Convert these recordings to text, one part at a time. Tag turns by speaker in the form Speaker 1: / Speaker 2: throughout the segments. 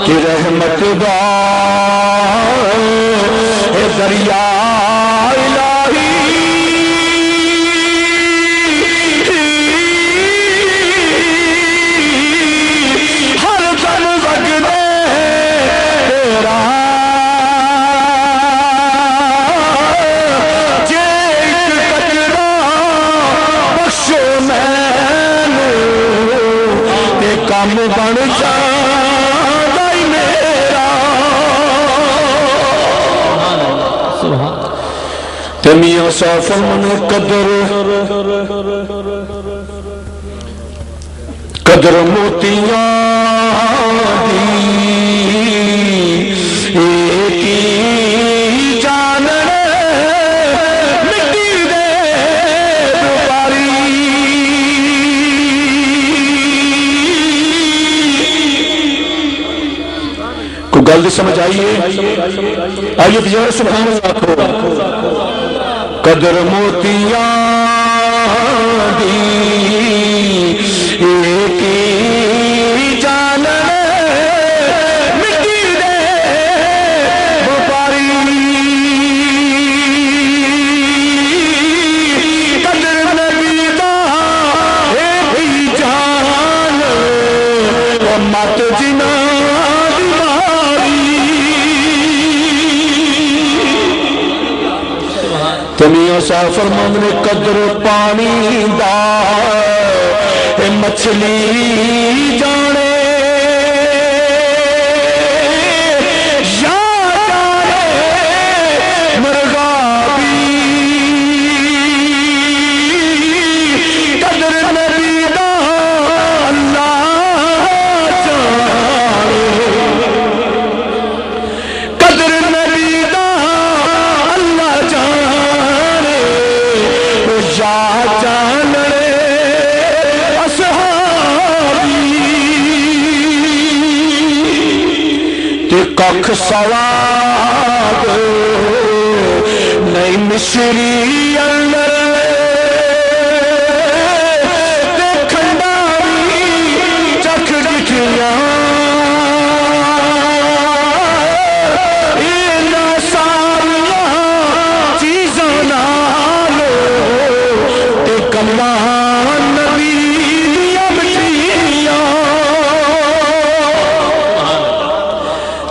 Speaker 1: کہ رحمت دا اے دریا الہی ہر دم وگدے تیرا جے ایک قطرہ بخشو مینوں تے کم بن جاندا ای میرا تے میاں صاحب فرمانے قدر موتیاں دی ایکی جاننے مٹی دے دوباری کوئی گل سمجھ آئیے آئیے تجارہ سبحان اللہ آکھو قدر موتیاں دی ایکی جاننے مٹی دے وپاری قدر نبی دا ایکی جان و مت جنا میاں صاحب فرمان نے قدر پانی دا اے مچھلی جانے یا جانے مرغا بھی قدر نبی دا اللہ جانے قدر نبی دا اللہ جانے جاننے اصحابی تے ککھ سواد نہیں مشری اندر تے کھنڈاری چکھ ڈٹھیاں اینا ساریاں چیزاں نالو کلام نبی دیا مٹیاں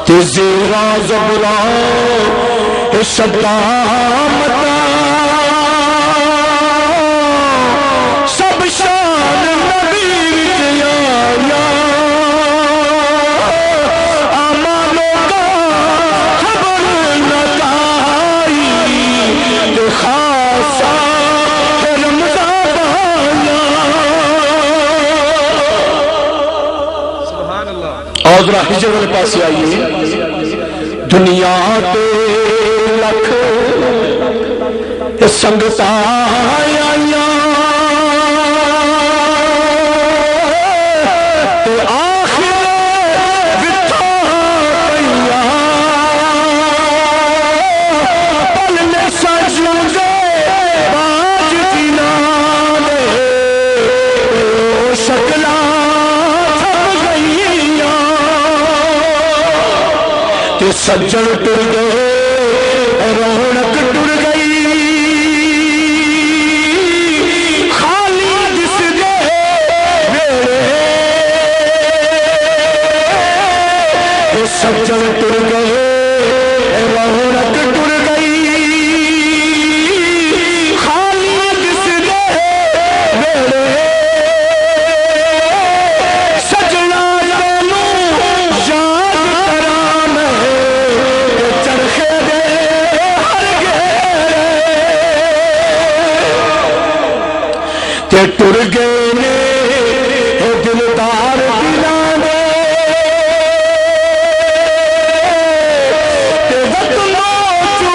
Speaker 1: تے زیرا زبران شدامتا سب شان نبی جیایا آمانوں کا خبر نتائی تے خاصا اور ذرا ہجر والے پاس آئیے دنیا تے لکھ سنگتاں آئیاں تے آخر وتھاں پئیاں پل میں سجدے باج جناں دے شکلاں سجن ٹر گئے رونق ٹر گئی خالی دس گئے ویڑے سجن ٹر گئے رونق ٹر گئی خالی دس گئے ویڑے سجنا ٹر گئے نے دلدار دلانے تے وطنوں چو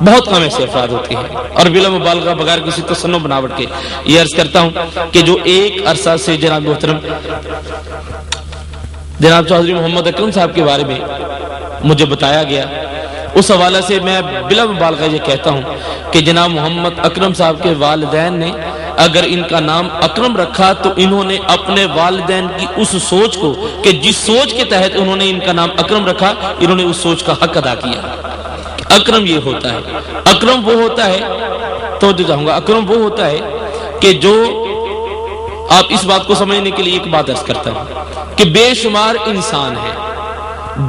Speaker 2: بہت کم ایسے افراد ہوتے ہیں. اور بلا مبالغہ بغیر کسی تصنع بناوٹ کے یہ عرض کرتا ہوں کہ جو ایک عرصہ سے جناب محترم جناب چودھری محمد اکرم صاحب کے بارے میں مجھے بتایا گیا، اس حوالے سے میں بلا مبالغہ یہ کہتا ہوں کہ جناب محمد اکرم صاحب کے والدین نے اگر ان کا نام اکرم رکھا تو انہوں نے اپنے والدین کی اس سوچ کو کہ جس سوچ کے تحت انہوں نے ان کا نام اکرم رکھا، انہوں نے اس سوچ کا حق ادا کیا. اکرم یہ ہوتا ہے، اکرم وہ ہوتا ہے، تو چاہوں گا اکرم وہ ہوتا ہے کہ جو آپ اس بات کو سمجھنے کے لیے ایک بات عرض کرتا ہوں کہ بے شمار انسان ہے،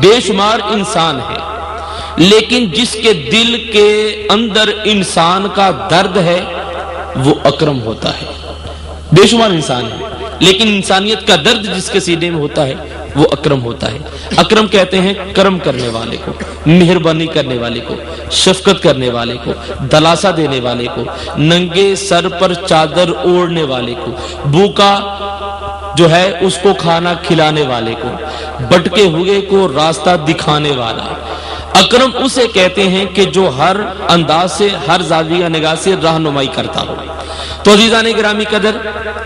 Speaker 2: بے شمار انسان ہے، لیکن جس کے دل کے اندر انسان کا درد ہے وہ اکرم ہوتا ہے. بے شمار انسان ہے لیکن انسانیت کا درد جس کے سینے میں ہوتا ہے وہ اکرم ہوتا ہے. اکرم کہتے ہیں کرم کرنے والے کو، مہربانی کرنے والے کو، شفقت کرنے والے کو، دلاسا دینے والے کو، ننگے سر پر چادر اوڑھنے والے کو، بھوکا جو ہے اس کو کھانا کھلانے والے کو، بٹکے ہوئے کو راستہ دکھانے والا. اکرم اسے کہتے ہیں کہ جو ہر انداز سے، ہر زاویہ نگاہ سے رہنمائی کرتا ہو. تو عزیزان گرامی قدر،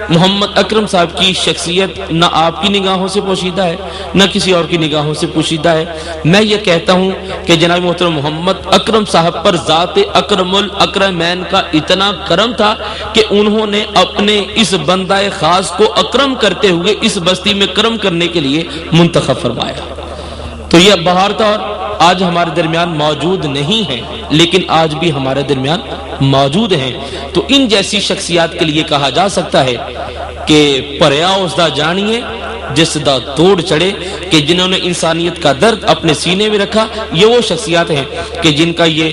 Speaker 2: محمد اکرم صاحب کی شخصیت نہ آپ کی نگاہوں سے پوشیدہ ہے نہ کسی اور کی نگاہوں سے پوشیدہ ہے. میں یہ کہتا ہوں کہ جناب محترم محمد اکرم صاحب پر ذات اکرم الاکرمین کا اتنا کرم تھا کہ انہوں نے اپنے اس بندہ خاص کو اکرم کرتے ہوئے اس بستی میں کرم کرنے کے لیے منتخب فرمایا. تو یہ بہار طور آج ہمارے درمیان موجود نہیں ہیں لیکن آج بھی ہمارے درمیان موجود ہیں. تو ان جیسی شخصیات کے لیے کہا جا سکتا ہے کہ پریا اس دا جانیے جس دا توڑ چڑھے، کہ جنہوں نے انسانیت کا درد اپنے سینے میں رکھا. یہ وہ شخصیات ہیں کہ جن کا یہ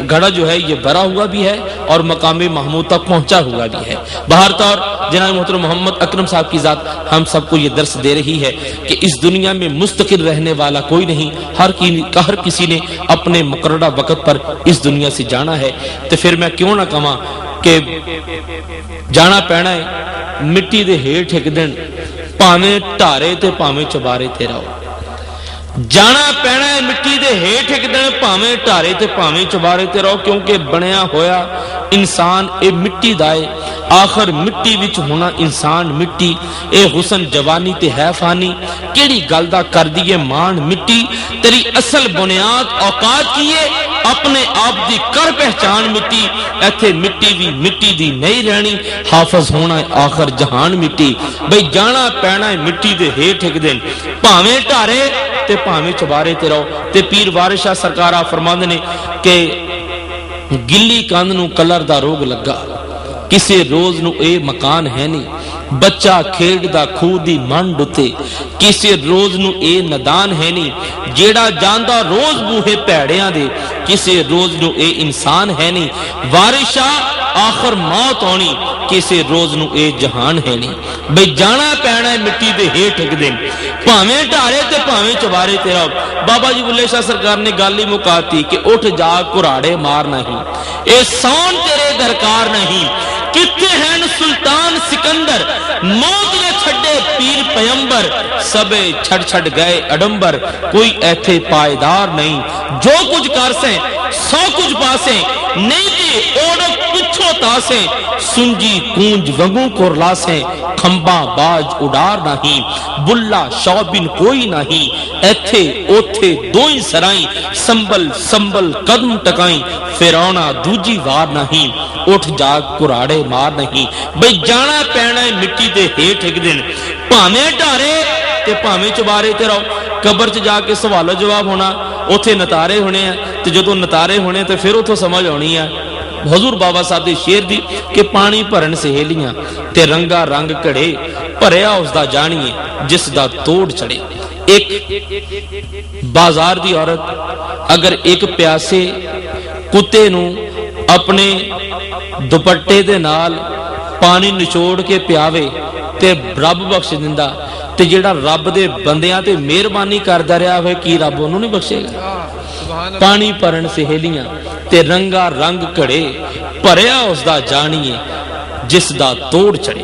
Speaker 2: گھڑا جو ہے یہ بھرا ہوا بھی ہے اور مقام محمود تک پہنچا ہوا بھی ہے. بہر طور جناب محترم محمد اکرم صاحب کی ذات ہم سب کو یہ درس دے رہی ہے کہ اس دنیا میں مستقل رہنے والا کوئی نہیں، ہر کسی نے اپنے مقررہ وقت پر اس دنیا سے جانا ہے. تو پھر میں کیوں نہ کہاں کہ جانا پینا ہے مٹی دے ہیٹھ ایک دن، پاویں ٹارے تے پاویں چبارے تے رہو. جانا پینا ہے مٹی دے ہیٹھ ایک دن، پاویں ٹارے تے پاویں چبارے تے رہو، کیونکہ بنیا ہویا انسان اے مٹی دائے، آخر مٹی وچ ہونا انسان مٹی. اے حسن جوانی تے ہے فانی، کیڑی گل دا کر دیے مان مٹی. تیری اصل بنیاد اوقات کیے، اپنے آپ دی کر پہچان مٹی. ایتھے مٹی بھی مٹی دی نہیں رہنی، حافظ ہونا ہے آخر جہان مٹی. بھئی جانا پینا ہے مٹی دے ہیٹھ ایک دن، پاویں ٹارے تے پاویں چبارے تے رہو. تے پیر وارث شاہ سرکار فرماندے نے کہ گلی کند نو کلر دا روگ لگا، کسے روز نو اے مکان ہے نہیں. بچہ کھیڈ دا کھو دی منڈ اتے، کسے روز نو اے ندان ہے نہیں. جیڑا جاندا روز بوہے پیڑیاں دے، کسے روز نو اے انسان ہے نہیں. وارث شاہ آخر موت ہونی، کسے روز نو اے جہان ہے نہیں. بھئی جانا پینا ہے مٹی دے ہیٹھ ایک دن، پاویں ٹارے تے پاویں چبارے تے رہو. بابا جی بلے شاہ سرکار نے گل ہی مکاتی کہ اٹھ جا کراڑے مار نہیں، اے سون تیرے درکار نہیں. کتنے ہیں سلطان سکندر، موت نے چھڑے پیر پیمبر، سبے چھڑ چھڑ گئے اڈمبر. کوئی ایتھے پائیدار نہیں، جو کچھ کر سیں سو کچھ پاسیں، نہیں تھی اوڑک پچھو تاسیں، سنجی کونج وگوں کو رلاسیں. کھمبا باج اڈار نہیں، بلا شوبن کوئی نہیں. ایتھے اوتھے دوئی سرائیں، سنبل سنبل قدم ٹکائیں. فیرونا دوجی وار نہیں، اٹھ جاگ کراڑے مار نہیں. بھئی جانا پینا ہے مٹی دے ہیٹھ ایک دن، پاویں ٹارے تے پاویں چبارے تے رہو. قبر چ جا کے سوال و جواب ہونا، اوتھے نتارے ہونے ہیں. تے جدوں نتارے ہونے تے پھر اوتھوں سمجھ ہونی ہے حضور بابا صاحب دے شعر دی کہ پانی بھرن سہیلیاں تے رنگا رنگ کڑے، بھریا اس دا جانیے جس دا توڑ چڑھے. ایک بازار دی عورت اگر ایک پیاسے کتے نو اپنے دوپٹے دے نال پانی نچوڑ کے پیاوے تے رب بخش دیندا، تے جیڑا رب دے بندیاں تے مہربانی کردا رہیا ہوئے کی رب انہوں نہیں بخشے گا. پانی پرن سہیلیاں تے رنگا رنگ کڑے، بھریا اس دا جانیے جس دا توڑ چڑھے.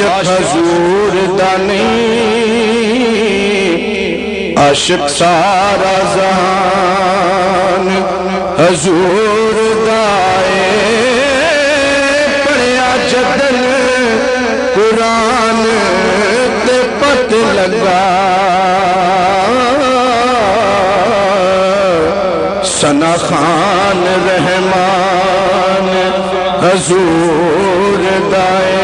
Speaker 1: عاشق حضور دا نہیں عاشق سارا جہان حضور دائے پڑھیا جدن قرآن تے پت لگا ثنا خان رحمان حضور دائے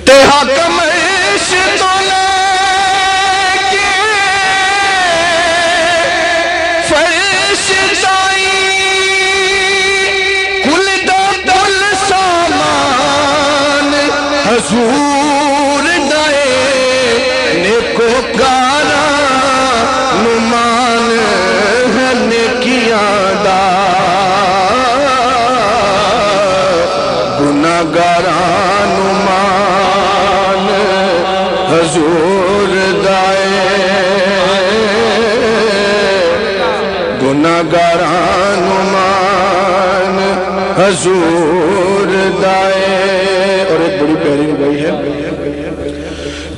Speaker 1: تے حاکم عشق تو لے کے فرش دائی کل دا کل سامان حضور دائے نیکو کارا نمان ہے نیکیاں دا گناہگاران نمان حضور دائے گناہگاران نمان حضور دائے اور ایک بڑی پیاری گئی ہے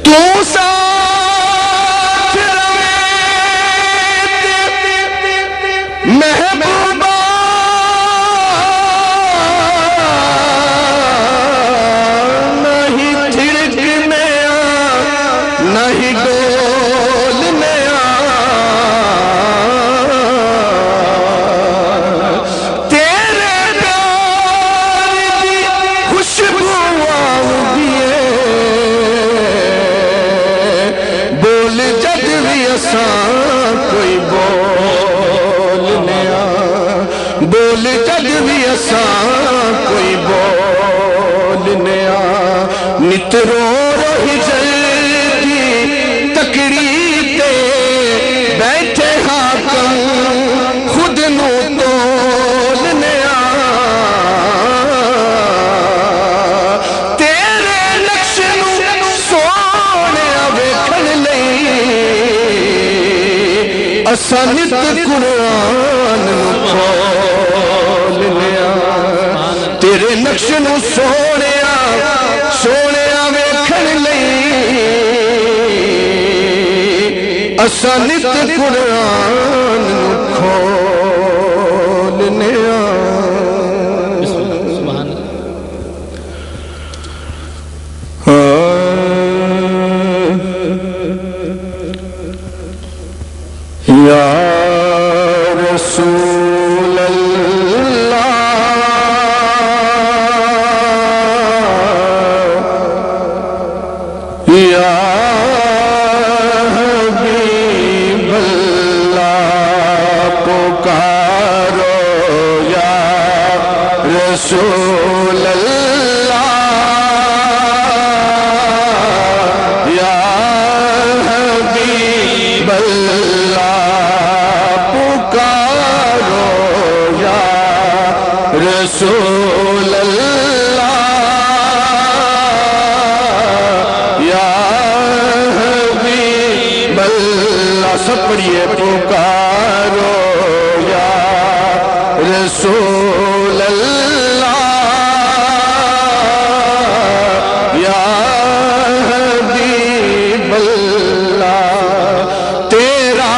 Speaker 1: تو ساتھ رویت محبوبہ نہیں تھرک میں نہیں ڈول میں تیرے پیار دی خوشبو آؤگی بول جد بھی اساں کوئی بولنے بول جد بھی اساں کوئی بولنے نترو روحی جلدی تکڑی تے بیٹھے حاکم خود نو تولنے تیرے نقش نو سونے ویکھن لئی اساں نت قرآن نو کھولنے تیرے نقش نو سونے ویکھن لئی اساں نت قرآن نو کھولنے
Speaker 2: سبحان
Speaker 1: یا رسول اللہ یا حبیب اللہ پکارو یا رسول اللہ یا حبیب اللہ پکارو یا رسول اللہ یا حبیب اللہ سب پڑھئے پکارو یا رسول اللہ یا حبیب اللہ تیرا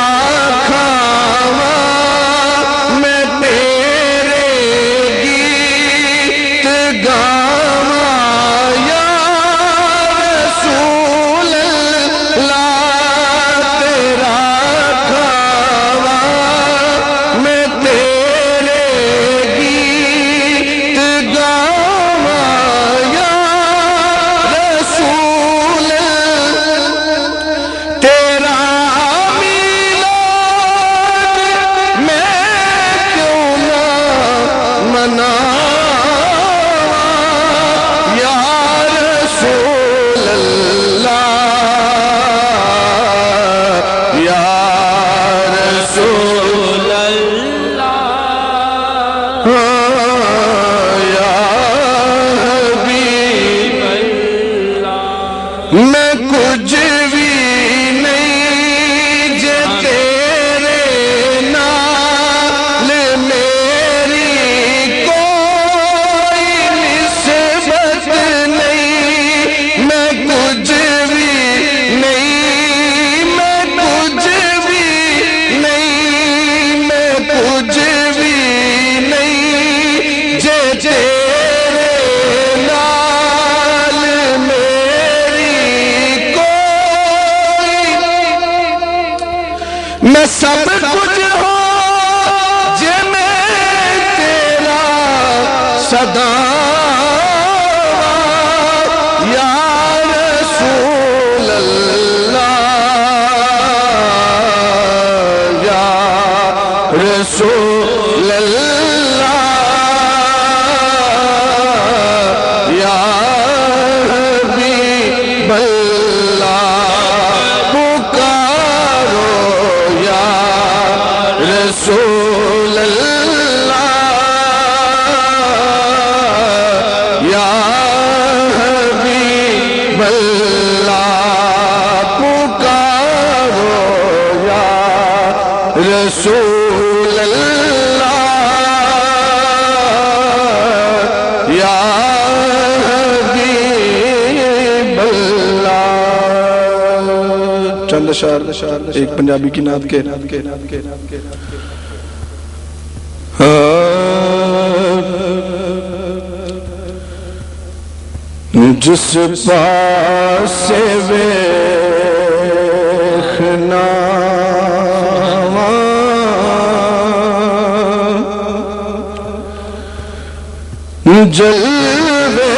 Speaker 1: کھاوا میں تیرے گیت گاواں یا رسول اللہ تیرا کھاوا میں تیرے گیت گاواں یا رسول تیرا میلاد میں کیوں نہ مناواں یا رسول اللہ یا رسول اللہ یا حبیب اللہ میں کچھ بھی نہیں جے تیرے نال میری کوئی میں سب کچھ ہوں جے میں تیرا صدا یا رسول اللہ یا رسول اللہ یا حبیب اللہ پکارو یا رسول اللہ یا حبیب اللہ پکارو یا رسول اللہ یا حبیب اللہ. چند اشعار ایک پنجابی کی نعت کے جس پاس سے ویکھنا جلوے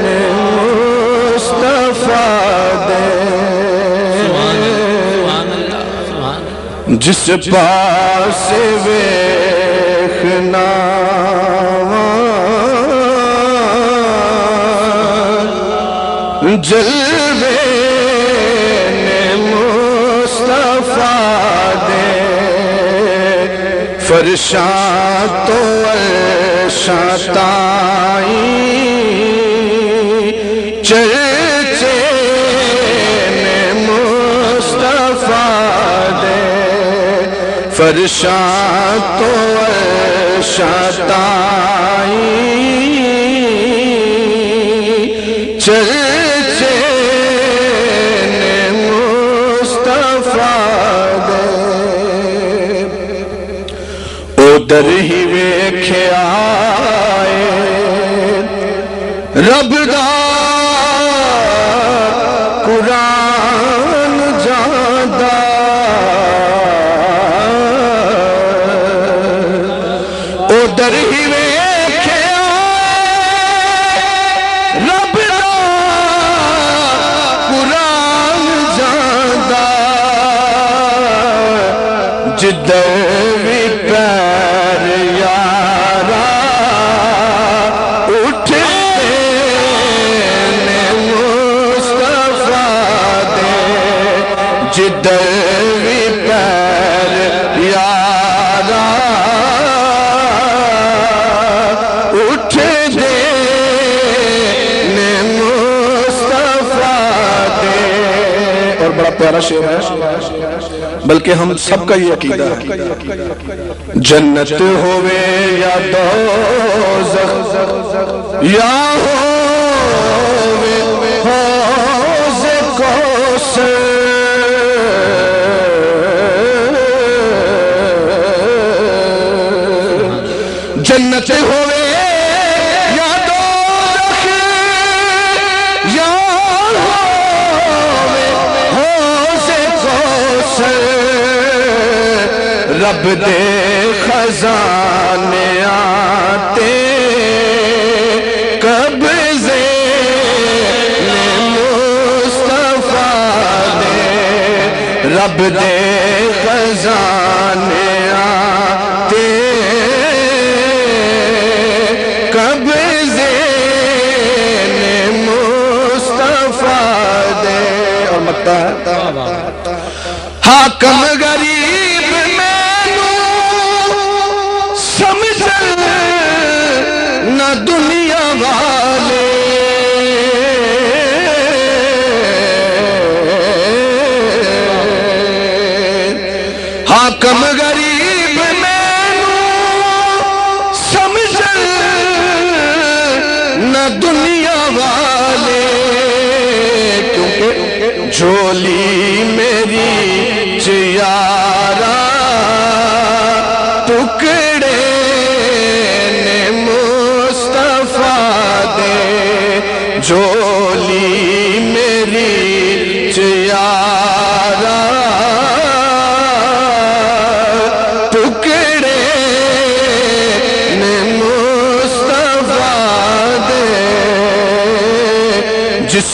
Speaker 1: نے مصطفیٰ دے جس پاس سے ویکھنا جلوے نے مصطفیٰ دے فرشاں تو عرشاں تائیں چرچے نے مصطفیٰ دے فرشاں تو عرشاں تائیں چرچے نے مصطفیٰ دے ادھر ہی ویکھیا آئے رب دا قرآن جاندا ادھر ہی ویکھیا رب دا قرآن جاندا جدھر بھی پیر یارا اٹھتے نے مصطفیٰ دے جدھر بھی پیر یارا اٹھتے نے مصطفیٰ دے. اور بڑا پیارا شعر ہے بلکہ ہم سب کا یہ عقیدہ ہے جنت ہووے یا دوزخ یا ہووے حوض کوثر جنت ہووے یا دوزخ یا ہووے حوض کوثر رب دے خزانے آتے قبضے نے مصطفیٰ دے رب دے خزانے آتے قبضے نے مصطفیٰ دے. اور مکتا ہے حاکم غریب نہ دنیا والے حاکم غریب مینوں سمجھ نہ دنیا والے کیونکہ جھولی میری چیارا ٹکڑے نے مصطفیٰ دے جھولی میری چیارا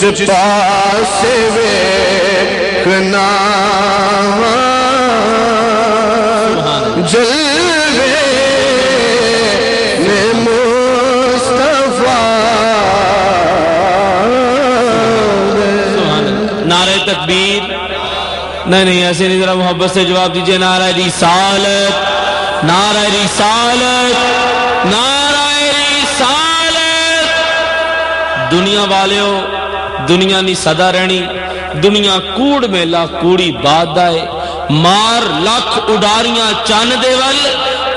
Speaker 1: جس پاس ویکھنا جلوے میں مصطفیٰ
Speaker 2: نعرہ تکبیر نہیں ایسے نہیں، ذرا محبت سے جواب دیجئے نعرہ رسالت، نعرہ رسالت، نعرہ رسالت۔ دنیا والیو دنیا نہیں صدا رہنی، دنیا کوڑ میں لاکھ کوڑی بات دائے، مار لاکھ اڈاریاں چان دے ول،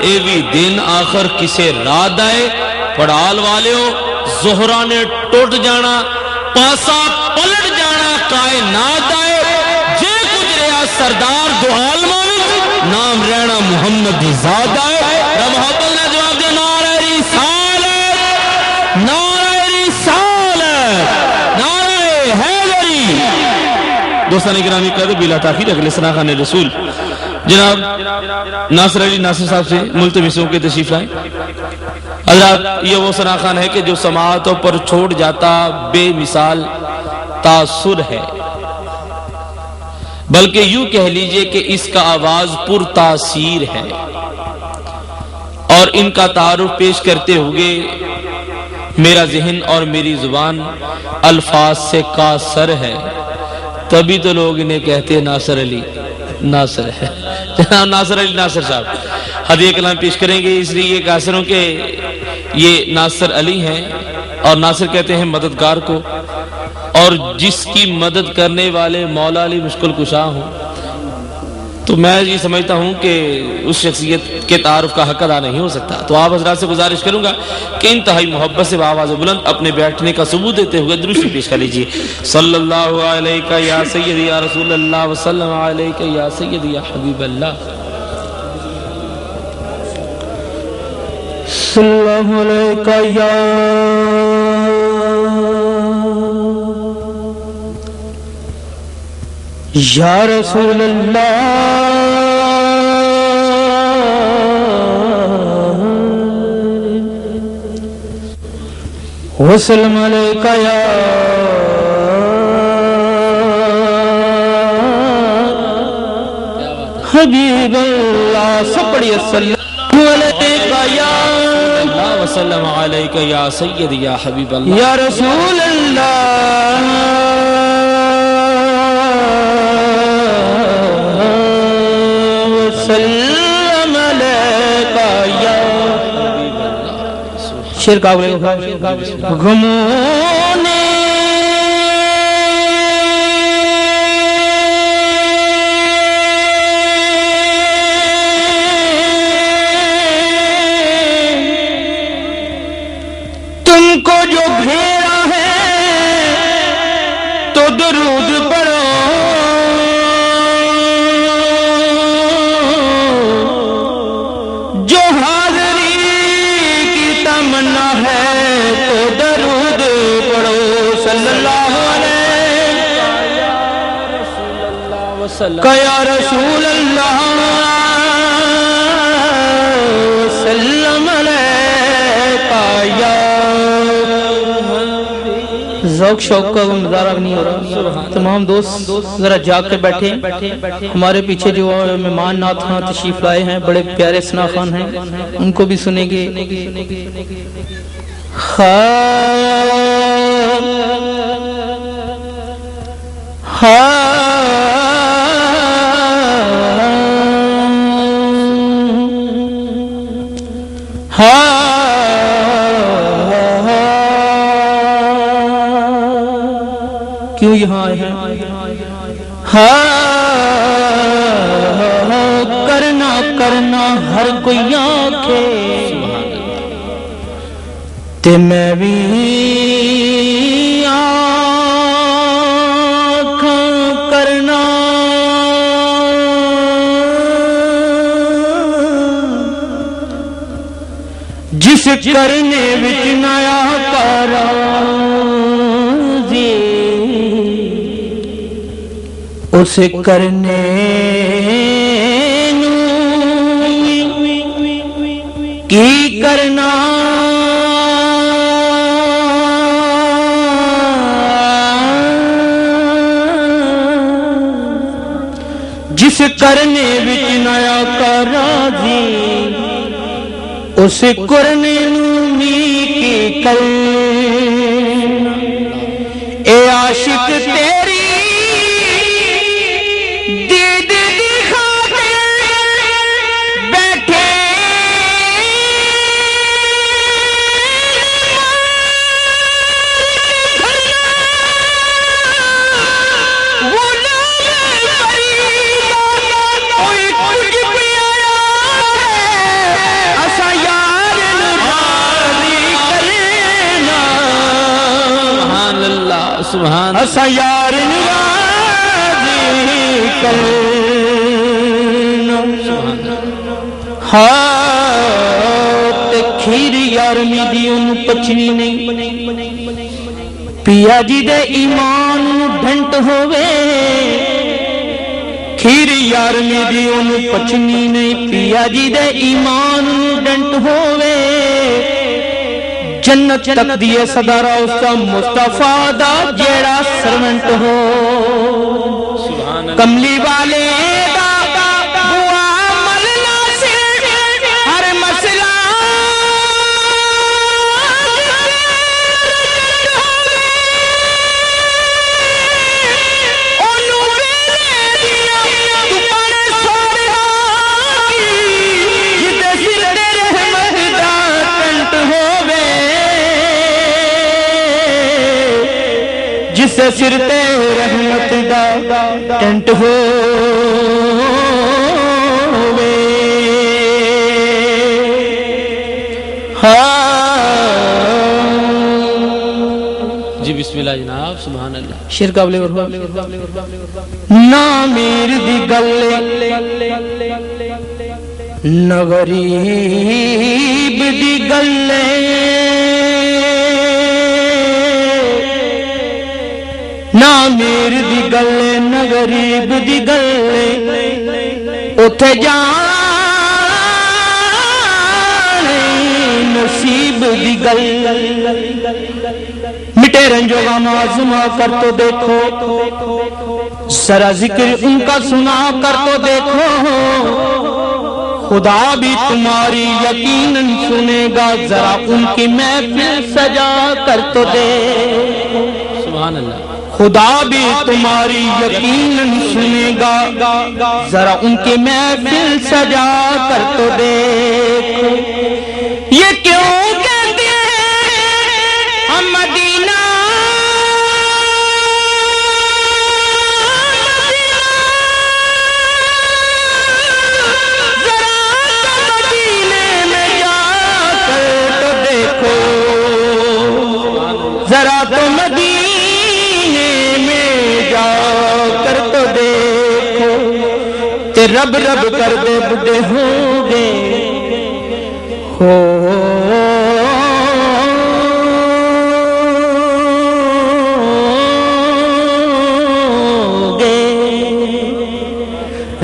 Speaker 2: اے بھی دن آخر کسے رات دائے۔ پڑھال والیو زہرہ نے ٹوٹ جانا، پاسا پلٹ جانا کائنات دائے، سردار دو عالمہ نام رہنا محمد ذات ہے۔ محبت نے جواب دیا نعرہ رسالت، نعرہ رسالت، نعرہ حیدری۔ دوستان اکرامی قدر بلا تاخیر اگلے ثنا خان رسول جناب ناصر علی ناصر صاحب سے ملتمسوں کے تشریف لائیں۔ حضرات یہ وہ ثنا خان ہے کہ جو سماعتوں پر چھوڑ جاتا بے مثال تاثر ہے، بلکہ یوں کہہ لیجئے کہ اس کا آواز پر تاثیر ہے۔ اور ان کا تعارف پیش کرتے ہوئے میرا ذہن اور میری زبان الفاظ سے قاصر ہے، تبھی تو لوگ انہیں کہتے ہیں ناصر علی ناصر ہے۔ جناب ناصر علی ناصر صاحب ہدیہ کلام پیش کریں گے، اس لیے یہ قاصروں کے یہ ناصر علی ہیں، اور ناصر کہتے ہیں مددگار کو، اور جس کی مدد کرنے والے مولا علی مشکل کشا ہوں، تو میں یہ سمجھتا ہوں کہ اس شخصیت کے تعارف کا حق ادا نہیں ہو سکتا۔ تو آپ حضرات سے گزارش کروں گا کہ انتہائی محبت سے بآواز بلند اپنے بیٹھنے کا ثبوت دیتے ہوئے درود پیش کر لیجئے۔ صلی اللہ علیہ یا سیدی یا رسول اللہ وسلم علیہ یا سیدی یا حبیب اللہ۔ صلی اللہ علیہ یا رسول اللہ وسلم علیکہ یا حبیب اللہ۔ سب پڑھئے صلی اللہ علیکہ یا وسلم علیکہ یا سیدی یا حبیب اللہ یا رسول اللہ وسلم علیکہ یا حبیب اللہ۔ شیر قابل غمونے تم کو جو گھیرا ہے تو درود پڑھو، جو حاضری کی تمنا ہے تو درود پڑھو۔ صلی اللہ علیہ یا رسول اللہ وسلم علیکہ یا۔ ذوق شوق کا مظاہرہ نہیں ہو رہا، تمام دوست ذرا جاگ کے بیٹھے۔ ہمارے پیچھے جو مہمان نات تشریف لائے ہیں بڑے پیارے ثنا خان ہیں، ان کو بھی سنیں گے۔ کیوں یہاں آئے ہیں؟ کرنا کرنا ہر کوئی آنکھیں تے میں بھی آنکھاں کرنا، جس کرنے وچ نیا کارا اسے کرنے کی کرنا،
Speaker 3: جس کرنے وچ نیا کر راضی اس کرنے نومی کی کل اے عاشق تیری دید دی خاطر بیٹھے
Speaker 2: سبحان
Speaker 3: اسا یار نوازی کرنا ہاں تے کھیر یار میدی انہوں پچنی نہیں پیا جی دے ایمان ڈھنٹ ہوئے کھیر یار میدی انہوں پچنی نہیں پیا جی دے ایمان ڈھنٹ ہوئے جنت تک دیئے صدارہ اس کا مصطفیٰ دا جیڑا سرونٹ ہو کملی والے دا بوا ملنا سے ہر مسئلہ انہوں بیلے دیا تو پانے سورہا کی جدے سر دے رحمت دا کنٹ ہوئے جس سے سر تے رحمت دا ٹنٹ ہوئے
Speaker 2: جی بسم اللہ جناب سبحان اللہ
Speaker 3: شیر قابلے ورہا نا میر دی گلے نا غریب دی گلے نا میر دی گلے نا غریب دی گلے اتھے جانے نصیب دی گلے مٹے رنجو غم آزما کر تو دیکھو ذرا ذکر ان کا سنا کر تو دیکھو خدا بھی تمہاری یقیناً سنے گا ذرا ان کی محفل سجا کر تو دیکھو
Speaker 2: سبحان اللہ
Speaker 3: خدا بھی تمہاری یقیناً سنے گا ذرا ان کی محفل سجا کر تو دیکھو یہ کیوں کہتے ہیں ہم مدینہ ذرا تو مدینے میں جا کر تو دیکھو ذرا تو مدینے جا کر تو دیکھو تے رب رب کر دے بڑھے ہوگے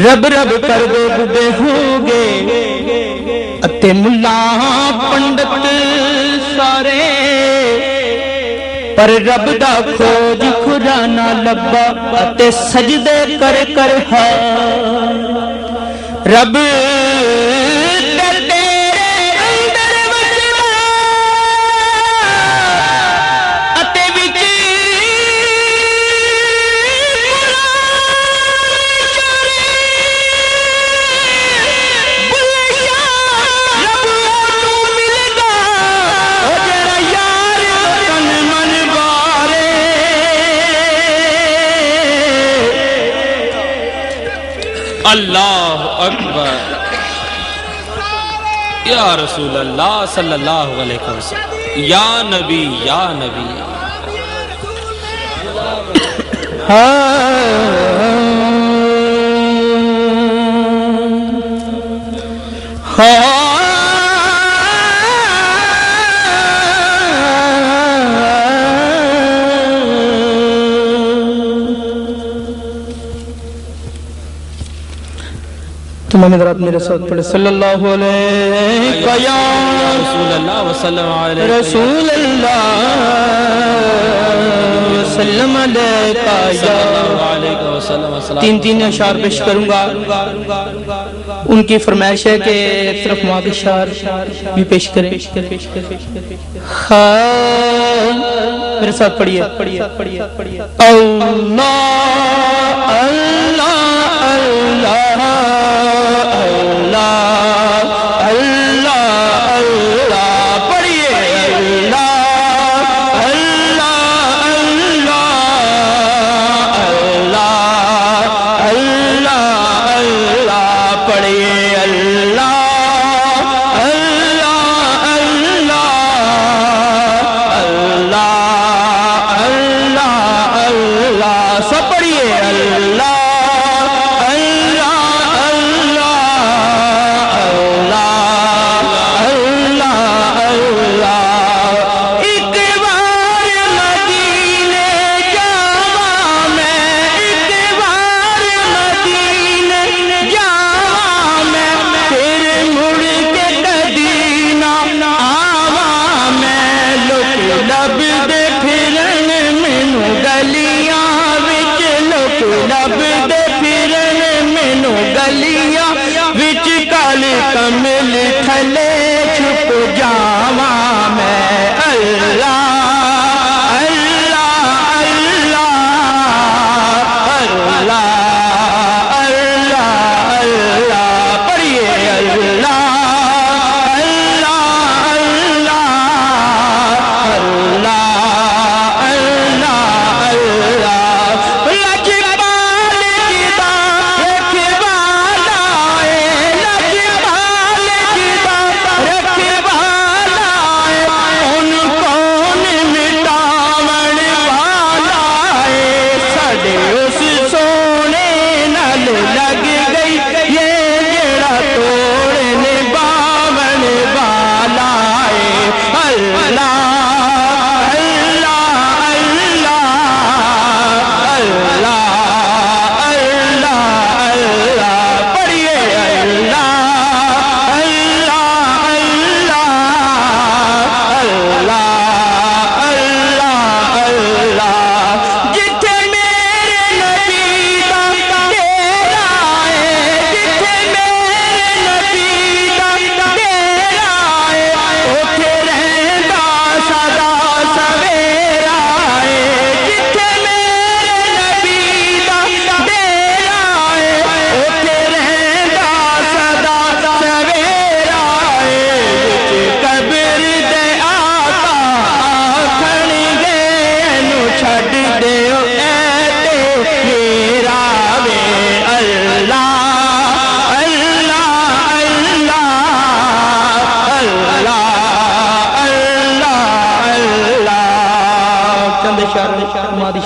Speaker 3: رب رب کر دے بڑھے ہوگے اتے ملا پنڈت سارے پر رب دا کھوج کھرانا لبا اتے سجدے کر کر ہاں رب
Speaker 2: اللہ اکبر یا رسول اللہ صلی اللہ علیہ وسلم یا نبی یا نبی
Speaker 3: تمام حضرات میرے ساتھ پڑھے صلی اللہ علیہ یا
Speaker 2: رسول اللہ وسلم علیہ
Speaker 3: رسول اللہ وسلم علیکہ یا تین تین اشعار پیش کروں گا ان کی فرمائش ہے کہ ایک طرف ماں کے اشعار بھی پیش کریں میرے ساتھ پڑھیے اللہ اللہ اللہ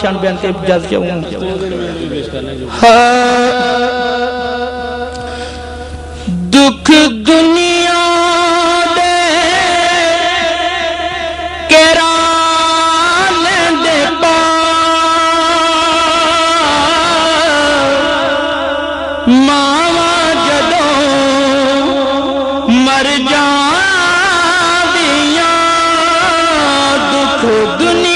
Speaker 3: شان بیان کے اجازت چاہوں دکھ دنیا دے کیران دے پا ماما جدوں مر جان دیاں دکھ دنیا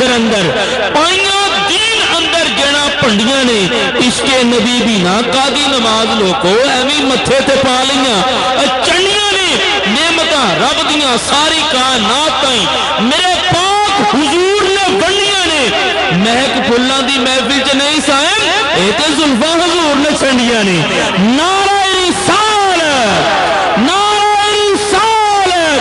Speaker 2: محشر اندر پائیاں دین اندر جڑا پنڈیاں نے عشق نبی دی نا قاضی نماز لوکو ایویں متھے تے پا لیاں چنڈیاں نے نعمتاں رب دیاں ساری کائنات تائیں میرے پاک حضور نے بنیاں نے مہک پھلاں دی محفل چ نہیں سائیں اے تے زلفاں حضور نے چنڈیاں نے نعرہ رسالت نعرہ رسالت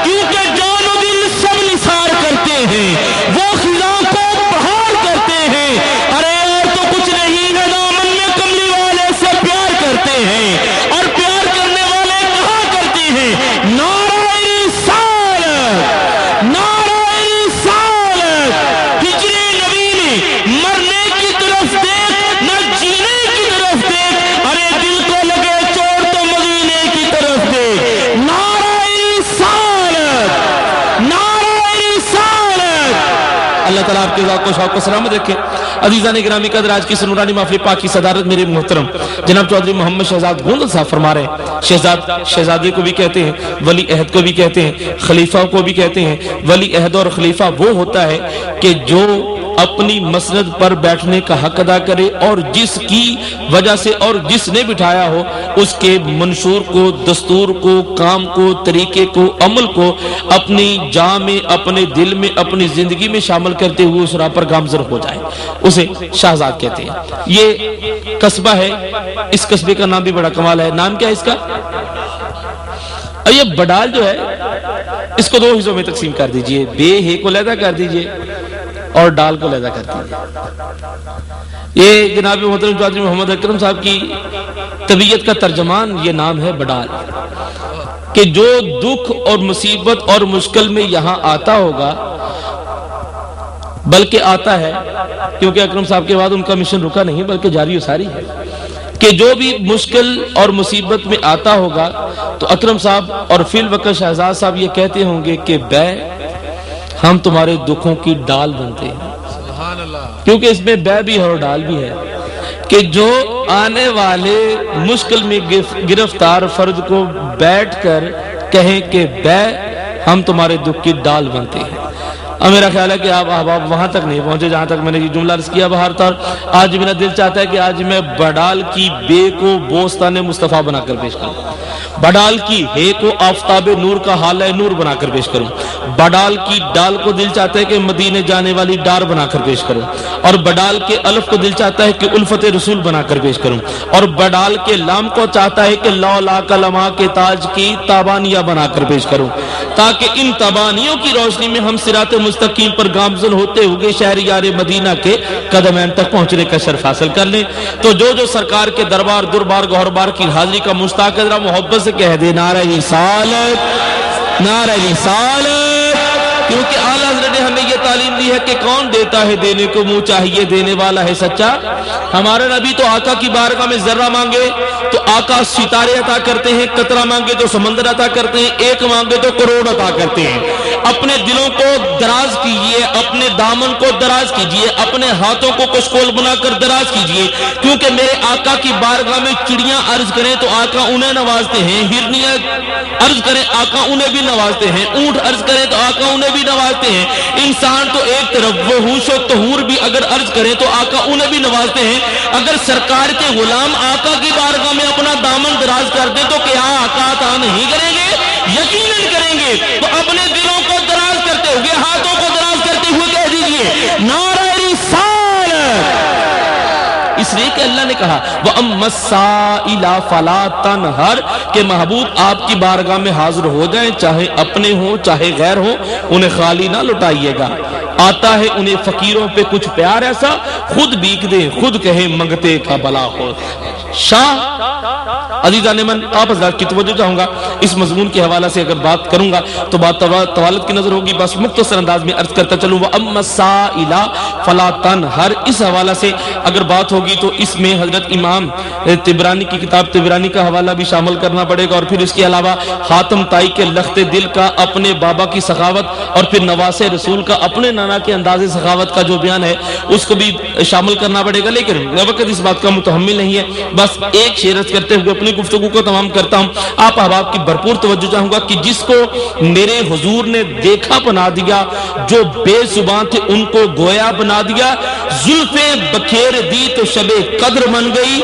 Speaker 2: کیونکہ جان و دل سب نثار کرتے ہیں وہ خزاں کو بہار کرتے ہیں ارے اور تو کچھ نہیں ہے دامن میں کملی والے سے پیار کرتے ہیں اور پیار کرنے والے کہا کرتے ہیں نعرہ رسالت نعرہ رسالت ہجر نبی نے مرنے کی طرف دیکھ نہ جینے کی طرف دیکھ ارے دل کو لگے چوٹ تو مدینے کی طرف دیکھ نعرہ رسالت نعرہ رسالت اللہ تعالیٰ آپ کے ذات کو شوق و سلامت رکھے عزیزان گرامی قدر آج کی سنورانی محفل پاک کی صدارت میرے محترم جناب چودھری محمد شہزاد گوندل صاحب فرما رہے ہیں شہزادے کو بھی کہتے ہیں ولی عہد کو بھی کہتے ہیں خلیفہ کو بھی کہتے ہیں ولی عہد اور خلیفہ وہ ہوتا ہے کہ جو اپنی مسند پر بیٹھنے کا حق ادا کرے اور جس کی وجہ سے اور جس نے بٹھایا ہو اس کے منشور کو دستور کو کام کو طریقے کو عمل کو اپنی جان میں اپنے دل میں اپنی زندگی میں شامل کرتے ہوئے اس راہ پر گامزن ہو جائے اسے شہزاد کہتے ہیں یہ قصبہ ہے اس قصبے کا نام بھی بڑا کمال ہے نام کیا ہے اس کا اور یہ بڈال جو ہے اس کو دو حصوں میں تقسیم کر دیجئے بے ہے کو علیحدہ کر دیجئے اور ڈال کو علیحدہ کر دیجئے یہ جناب محترم چودھری محمد اکرم صاحب کی طبیعت کا ترجمان یہ نام ہے بڈال کہ جو دکھ اور مصیبت اور مشکل میں یہاں آتا ہوگا بلکہ آتا ہے کیونکہ اکرم صاحب کے بعد ان کا مشن رکا نہیں بلکہ جاری و ساری ہے کہ جو بھی مشکل اور مصیبت میں آتا ہوگا تو اکرم صاحب اور فی الوقت شہزاد صاحب یہ کہتے ہوں گے کہ بے ہم تمہارے دکھوں کی ڈال بنتے ہیں کیونکہ اس میں بے بھی ہے اور ڈال بھی ہے کہ جو آنے والے مشکل میں گرفتار فرد کو بیٹھ کر کہیں کہ بے ہم تمہارے دکھ کی ڈال بنتے ہیں اب میرا خیال ہے کہ آپ احباب وہاں تک نہیں پہنچے جہاں تک میں نے یہ جملہ عرض کیا بہر طور آج میرا دل چاہتا ہے کہ آج میں بڈال کی بے کو بوستان مصطفیٰ بنا کر پیش کروں بڈال کی ہے کو آفتاب نور کا حالہ نور بنا کر پیش کروں بڈال کی ڈال کو دل چاہتا ہے کہ مدینے جانے والی ڈار بنا کر پیش کروں اور بڈال کے الف کو دل چاہتا ہے کہ الفت رسول بنا کر پیش کروں اور بڈال کے لام کو چاہتا ہے کہ لولا کلمہ کے تاج کی تابانیہ بنا کر پیش کروں تاکہ ان تابانیوں کی روشنی میں ہم صراط مستقیم پر گامزن ہوتے ہوئے شہریار مدینہ کے قدمین تک پہنچنے کا شرف حاصل کر لیں تو جو سرکار کے دربار گوہربار کی حاضری کا مشتاق ہے ذرا محبت سے کہہ دے نعرہ رسالت نعرہ رسالت کیونکہ اعلیٰ حضرت نے ہمیں یہ تعلیم دی ہے کہ کون دیتا ہے دینے کو منہ چاہیے دینے والا ہے سچا ہمارے نبی تو آقا کی بارگاہ میں ذرہ مانگے تو آقا ستارے عطا کرتے ہیں قطرہ مانگے تو سمندر عطا کرتے ہیں ایک مانگے تو کروڑ عطا کرتے ہیں اپنے دلوں کو دراز کیجئے اپنے دامن کو دراز کیجئے اپنے ہاتھوں کو کشکول بنا کر دراز کیجئے کیونکہ میرے آقا کی بارگاہ میں چڑیاں عرض کریں تو آقا انہیں نوازتے ہیں ہرنیاں عرض کریں آقا انہیں بھی نوازتے ہیں اونٹ عرض کریں تو آقا انہیں بھی نوازتے ہیں انسان تو ایک طرف وہ ہوش و طہور بھی اگر عرض کریں تو آقا انہیں بھی نوازتے ہیں اگر سرکار کے غلام آقا کی بارگاہ میں اپنا دامن دراز کر دیں تو کیا آقا عطا نہیں کریں گے یقیناً کریں گے تو اپنے دلوں کو دراز کرتے ہوئے ہاتھوں کو دراز کرتے ہوئے کہہ دیجئے نعرہ رسالت اس لیے کہ اللہ نے کہا وَأَمَّا السَّائِلَ فَلَا تَنْهَرْ کہ محبوب آپ کی بارگاہ میں حاضر ہو جائیں چاہے اپنے ہوں چاہے غیر ہوں انہیں خالی نہ لٹائیے گا آتا ہے انہیں فقیروں پہ کچھ پیار ایسا خود بیک دیں خود کہیں منگتے کا بلا ہو شاہ عزیزان من آپ حضرات کی توجہ چاہوں گا اس مضمون کے حوالہ سے اگر بات کروں گا تو بات طوالت کی نظر ہوگی بس مختصر انداز میں عرض کرتا چلوں وَأَمَّا السَّائِلَ فَلَا تَنْهَرْ اس حوالہ سے اگر بات ہوگی تو اس میں حضرت امام طبرانی کی کتاب طبرانی کا حوالہ بھی شامل کرنا پڑے گا اور پھر اس کے علاوہ حاتم طائی کے لخت دل کا اپنے بابا کی سخاوت اور پھر نواس رسول کا اپنے نانا کے انداز سخاوت کا جو بیان ہے اس کو بھی شامل کرنا پڑے گا لیکن وقت اس بات کا متحمل نہیں ہے بس ایک شعر عرض کرتے ہوئے اپنی اپنی گفتگو کو تمام کرتا ہوں. آپ احباب کی بھرپور توجہ چاہوں گا کہ جس کو میرے حضور نے دیکھا بنا دیا, جو بے زبان تھے ان کو گویا بنا دیا, زلفیں بکھیر دی تو شب قدر بن گئی.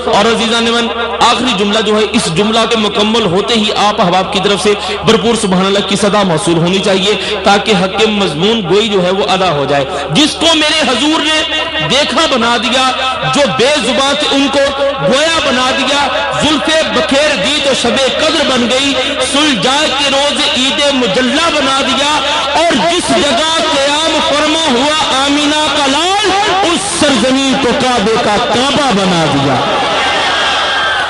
Speaker 2: اور عزیزان من, آخری جملہ جو ہے, اس جملہ کے مکمل ہوتے ہی آپ احباب کی طرف سے بھرپور سبحان اللہ کی صدا موصول ہونی چاہیے تاکہ حق مضمون گوئی جو ہے وہ ادا ہو جائے. جس کو میرے حضور نے دیکھا بنا دیا, جو بے زبان تھے ان کو گویا بنا دیا, زلفیں بکھیر دی تو شب قدر بن گئی, سلجھا کے روز عید مجلہ بنا دیا, اور جس جگہ قیام فرما ہوا آمینہ کا لال, اس سرزمین کو کعبے کا کعبہ بنا دیا.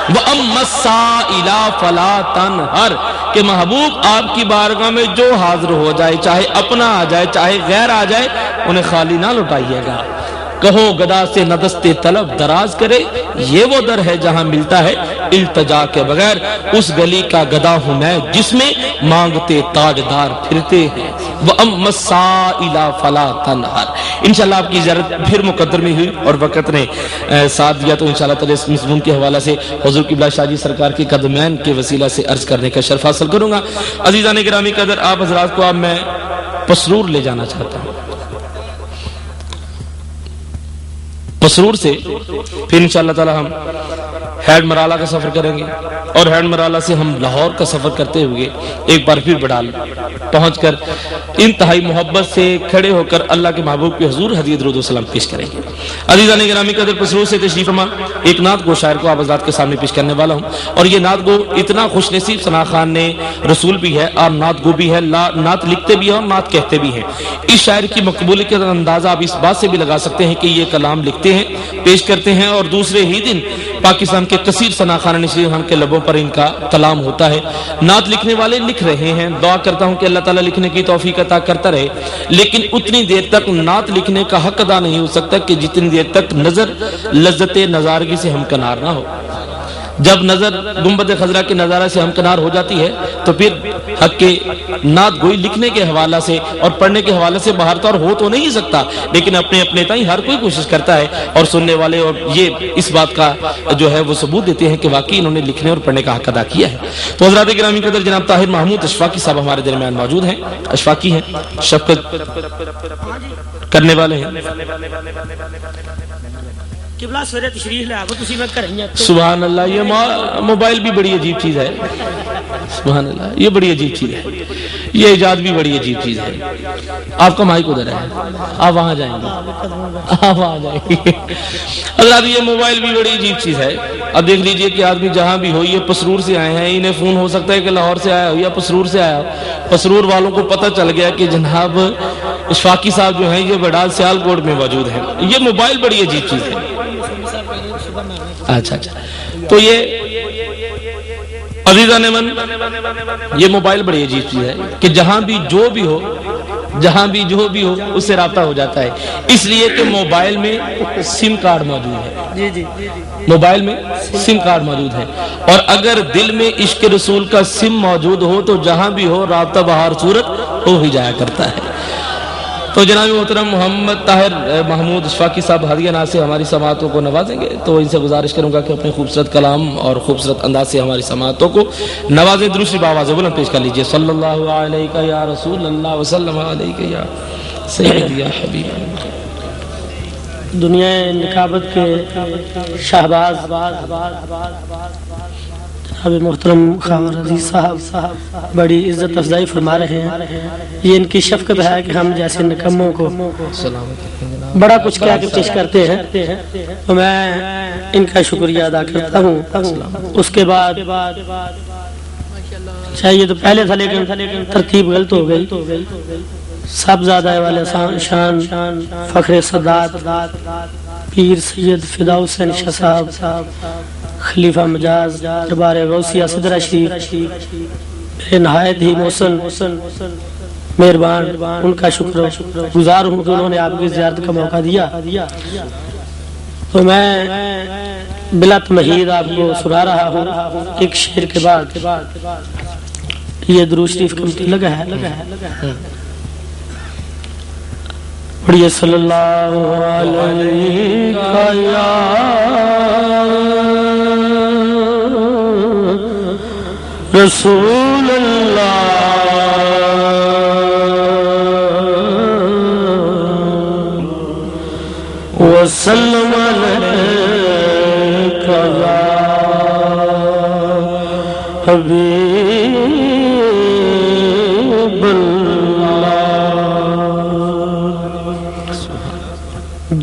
Speaker 2: وَأَمَّا السَّائِلَ فَلَا تَنْهَرْ, کہ محبوب آپ کی بارگاہ میں جو حاضر ہو جائے, چاہے اپنا آ جائے چاہے غیر آ جائے, انہیں خالی نہ لٹائیے گا. کہو گدا سے نہ دستے طلب دراز کرے, یہ وہ در ہے جہاں ملتا ہے التجا کے بغیر. اس گلی کا گدا ہوں میں جس میں مانگتے تاجدار پھرتے ہیں. وَأَمَّا السَّائِلَ فَلَا تَنْهَرْ. انشاءاللہ آپ کی زیارت پھر مقدر میں ہوئی اور وقت نے ساتھ دیا, تو انشاءاللہ تعالی اس مضمون کے حوالہ سے حضور قبلہ شاہ جی سرکار کے قدمین کے وسیلہ سے عرض کرنے کا شرف حاصل کروں گا. عزیزان گرامی قدر, آپ حضرات کو اب میں پسرور لے جانا چاہتا ہوں. پسرور سے پھر انشاءاللہ تعالی ہم ہیڈ مرالہ کا سفر کریں گے, اور ہیڈ مرالہ سے ہم لاہور کا سفر کرتے ہوئے ایک بار پھر بڑال پہنچ کر انتہائی محبت سے کھڑے ہو کر اللہ کے محبوب کے حضور حدیث درود و سلام پیش کریں گے. عزیزان گرامی قدر, پسرور سے تشریف فرما ایک نعت گو شاعر کو آپ حضرات کے سامنے پیش کرنے والا ہوں, اور یہ نعت گو اتنا خوش نصیب ثنا خان نے رسول بھی ہے اور نعت گو بھی ہے, نعت لکھتے بھی ہیں اور نعت کہتے بھی ہیں. اس شاعر کی مقبولیت کا اندازہ آپ اس بات سے بھی لگا سکتے ہیں کہ یہ کلام لکھتے ہیں, پیش کرتے ہیں, اور دوسرے ہی دن پاکستان کے کثیر ثنا خان نشین خان کے لبوں پر ان کا کلام ہوتا ہے. نعت لکھنے والے لکھ رہے ہیں, دعا کرتا ہوں کہ اللہ تعالیٰ لکھنے کی توفیق عطا کرتا رہے, لیکن اتنی دیر تک نعت لکھنے کا حق ادا نہیں ہو سکتا کہ جتنی دیر تک نظر لذت نظارگی سے ہمکنار نہ ہو. جب نظر گنبد خضرا کے نظارہ سے ہمکنار ہو جاتی ہے تو پھر حق کے نعت گوئی لکھنے کے حوالہ سے اور پڑھنے کے حوالے سے باہر تو ہو تو نہیں سکتا, لیکن اپنے اپنے تائیں ہر کوئی کوشش کرتا ہے, اور سننے والے اور یہ اس بات کا جو ہے وہ ثبوت دیتے ہیں کہ واقعی انہوں نے لکھنے اور پڑھنے کا حق ادا کیا ہے. تو حضرات گرامی قدر, جناب طاہر محمود اشفاقی صاحب ہمارے درمیان موجود ہیں. اشفاقی ہیں, شفقت کرنے والے ہیں. سبحان اللہ, یہ موبائل بھی بڑی عجیب چیز ہے. سبحان اللہ, یہ بڑی عجیب چیز ہے, یہ ایجاد بھی بڑی عجیب چیز ہے. آپ کا مائک ادھر ہے, آپ وہاں جائیں گے, آپ وہاں جائیں گے. اللہ, یہ موبائل بھی بڑی عجیب چیز ہے. اب دیکھ لیجئے کہ آدمی جہاں بھی ہو, یہ پسرور سے آئے ہیں, انہیں فون ہو سکتا ہے کہ لاہور سے آیا ہو یا پسرور سے آیا ہو. پسرور والوں کو پتہ چل گیا کہ جناب اشفاقی صاحب جو ہیں یہ بڑال سیالکوٹ میں موجود ہیں. یہ موبائل بڑی عجیب چیز ہے. اچھا, تو یہ عزیزان من, یہ موبائل بڑی عجیب چیز ہے کہ جہاں بھی جو بھی ہو اس سے رابطہ ہو جاتا ہے. اس لیے کہ موبائل میں سم کارڈ موجود ہے. موبائل میں سم کارڈ موجود ہے, اور اگر دل میں عشق رسول کا سم موجود ہو تو جہاں بھی ہو رابطہ بہار صورت ہو ہی جایا کرتا ہے. تو جناب محترم محمد طاہر محمود اشفاقی صاحب ہدیہ ناز سے ہماری سماعتوں کو نوازیں گے, تو ان سے گزارش کروں گا کہ اپنے خوبصورت کلام اور خوبصورت انداز سے ہماری سماعتوں کو نوازیں. دوسری باواز بلند پیش کر لیجئے. صلی اللہ علیہ یا رسول اللہ وسلم علیہ یا سیدی یا حبیب.
Speaker 4: دنیا نکابت کے شہباز جناب محترم خاور عزیز صاحب بڑی عزت افزائی فرما رہے ہیں. یہ ان کی شفقت ہے کہ ہم جیسے نکموں کو بڑا کچھ کیا کہ پیش کرتے ہیں, تو میں ان کا شکریہ ادا کرتا ہوں. اس کے بعد چاہیے تو پہلے تھا لیکن ترتیب غلط ہو گئی. سب زیادہ والے شان فخر سادات پیر سید فدا حسین شاہ صاحب خلیفہ مجاز دربار غوثیہ صدرہ شریف میرے نہایت ہی محسن مہربان, ان کا شکر گزار ہوں کہ انہوں نے آپ کی زیارت کا موقع دیا. تو میں بلا تمہید آپ کو سنا رہا ہوں ایک شعر کے بعد. یہ درود شریف کمتی لگا ہے. پڑھیے صلی اللہ علیہ رسول اللہ وسلم علیکہ یا حبیب اللہ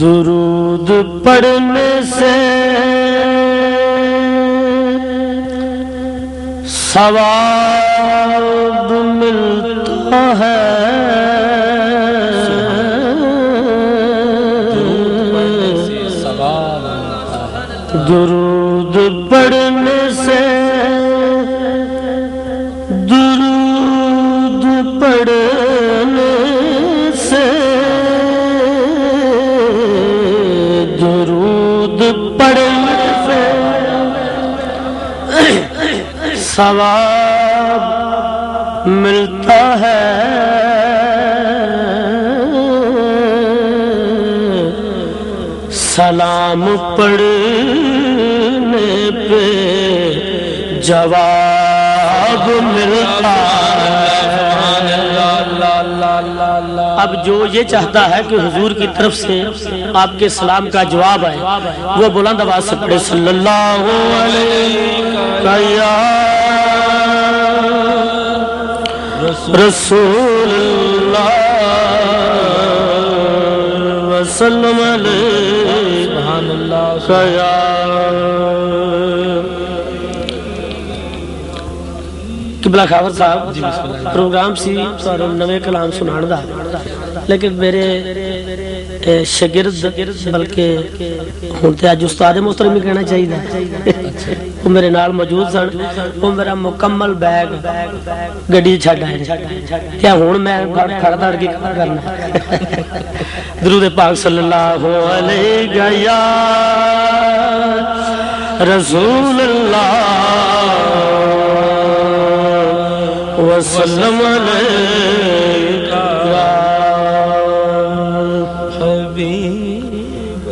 Speaker 4: درود پڑھنے سے ثواب ملتا ہے درود پڑھنے سے درود پڑھنے سے درود پڑھنے سے ثواب ملتا ہے سلام پڑھنے پہ جواب ملتا ہے۔ اب جو یہ چاہتا ہے کہ حضور کی طرف سے آپ کے سلام کا جواب آئے وہ بلند آواز سے پڑھے صلی اللہ علیہ رسول اللہ وسلم علیہ قبلہ خاور صاحب پروگرام سی نوے کلام سنان دا لیکن میرے شگرد بلکہ ہونتے آج استاد محترم ہی کہنا چاہیے وہ میرے نال موجود سن وہ میرا مکمل بیگ گڈی چھڈ آئے کیا ہون میں کھڑا دھڑ کی کرنا درود پاک صلی اللہ علیہ یا رسول اللہ وسلم علیکہ یا حبیب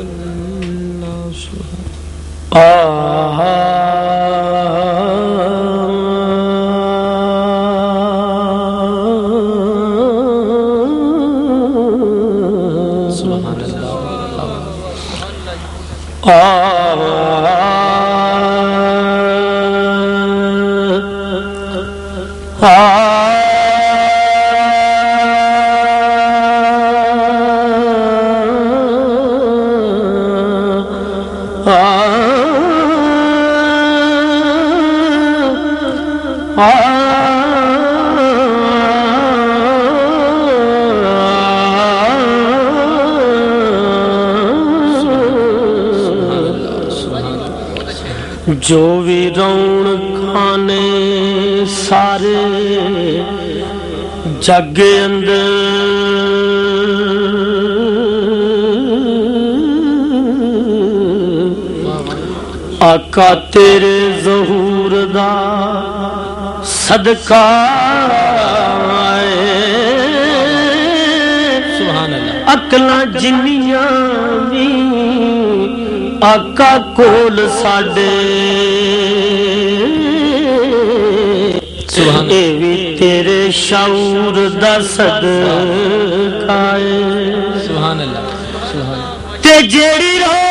Speaker 4: جو بھی رون کھانے سارے جگ اندر آقا تیرے ظہور دا صدقہ عقلاں جنیاں بھی آقا کول ساڈے اے وی تیرے شعور دا صدقہ ہے تے جیڑی رو